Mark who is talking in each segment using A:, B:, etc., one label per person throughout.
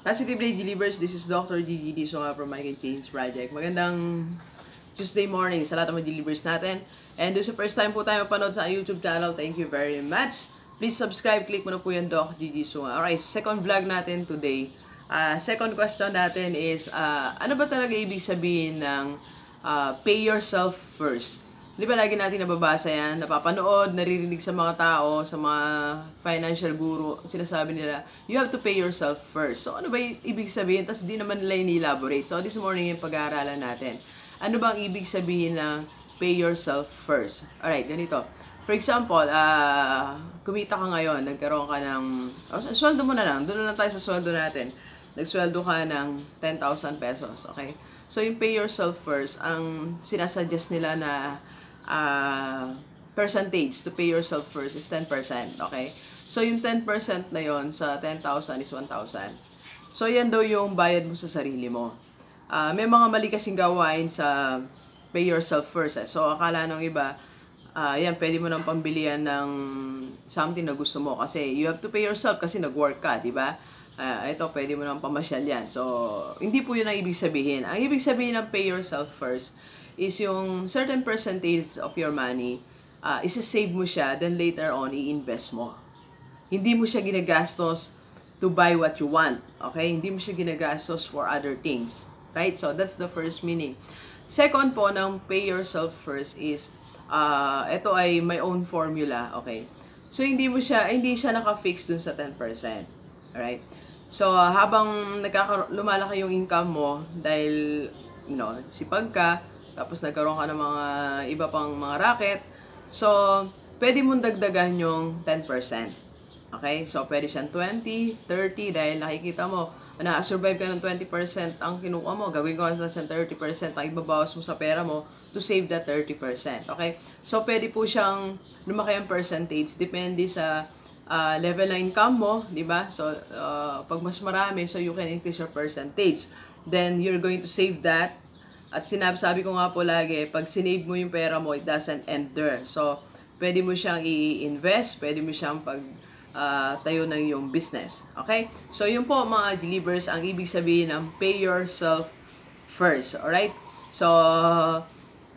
A: Positively Delivers, this is Dr. Gigi Sunga from My Change Project. Magandang Tuesday morning sa lahat ng mga delivers natin. And doon sa first time po tayo mapanood sa YouTube channel, thank you very much. Please subscribe, click mo na po yung Doc Gigi Sunga. Alright, second vlog natin today. Second question natin is, ano ba talaga ibig sabihin ng pay yourself first? Di ba lagi natin nababasa yan, napapanood, naririnig sa mga tao, sa mga financial guru, sinasabi nila, you have to pay yourself first. So ano ba ibig sabihin? Tapos di naman nila ini-elaborate. So this morning yung pag-aaralan natin. Ano bang ibig sabihin ng pay yourself first? Alright, ganito. For example, kumita ka ngayon, nagkaroon ka ng, sweldo mo na lang, doon na lang tayo sa sweldo natin. Nagsweldo ka ng 10,000 pesos, okay? So yung pay yourself first, ang sinasuggest nila na percentage to pay yourself first is 10%, okay? So, yung 10% na yon sa 10,000 is 1,000. So, yan daw yung bayad mo sa sarili mo. May mga mali kasing gawain sa pay yourself first. So, akala nung iba, yan, pwede mo nang pambilihan ng something na gusto mo kasi you have to pay yourself kasi nag-work ka, di ba? Ito, pwede mo nang pamasyal yan. So, hindi po yun ang ibig sabihin. Ang ibig sabihin ng pay yourself first is yung certain percentage of your money, isa-save mo siya, then later on, i-invest mo. Hindi mo siya ginagastos to buy what you want, okay? Hindi mo siya ginagastos for other things, right? So, that's the first meaning. Second po, ng pay yourself first is, ito ay my own formula, okay? So, hindi siya naka-fix dun sa 10%, alright? So, habang lumalaki yung income mo, dahil, sipag ka, tapos nagkaroon ka ng mga iba pang mga racket. So, pwede mong dagdagan yung 10%. Okay? So, pwede siyang 20, 30 dahil nakikita mo, na-survive ka ng 20% ang kinuha mo. Gagawin ko na siyang 30% ang ibabawas mo sa pera mo to save that 30%. Okay? So, pwede po siyang lumaki ang percentage. Depende sa level ng income mo, di ba? So, pag mas marami, so you can increase your percentage. Then, you're going to save that. At sabi ko nga po lagi, pag sinave mo yung pera mo, it doesn't end there. So, pwede mo siyang i-invest, pwede mo siyang tayo ng yung business. Okay? So, yun po mga delivers, ang ibig sabihin ng pay yourself first. Alright? So,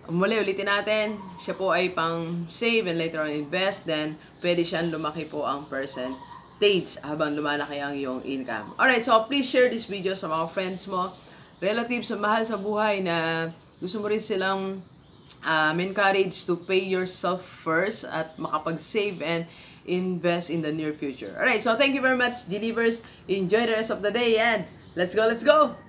A: muli ulitin natin, siya po ay pang save and later on invest, then pwede siyang lumaki po ang percentage habang lumalaki ang yung income. Alright, so please share this video sa mga friends mo, relatives sa mahal sa buhay na gusto mo rin silang encourage to pay yourself first at makapag-save and invest in the near future. Alright, so thank you very much, delivers. Enjoy the rest of the day and let's go, let's go!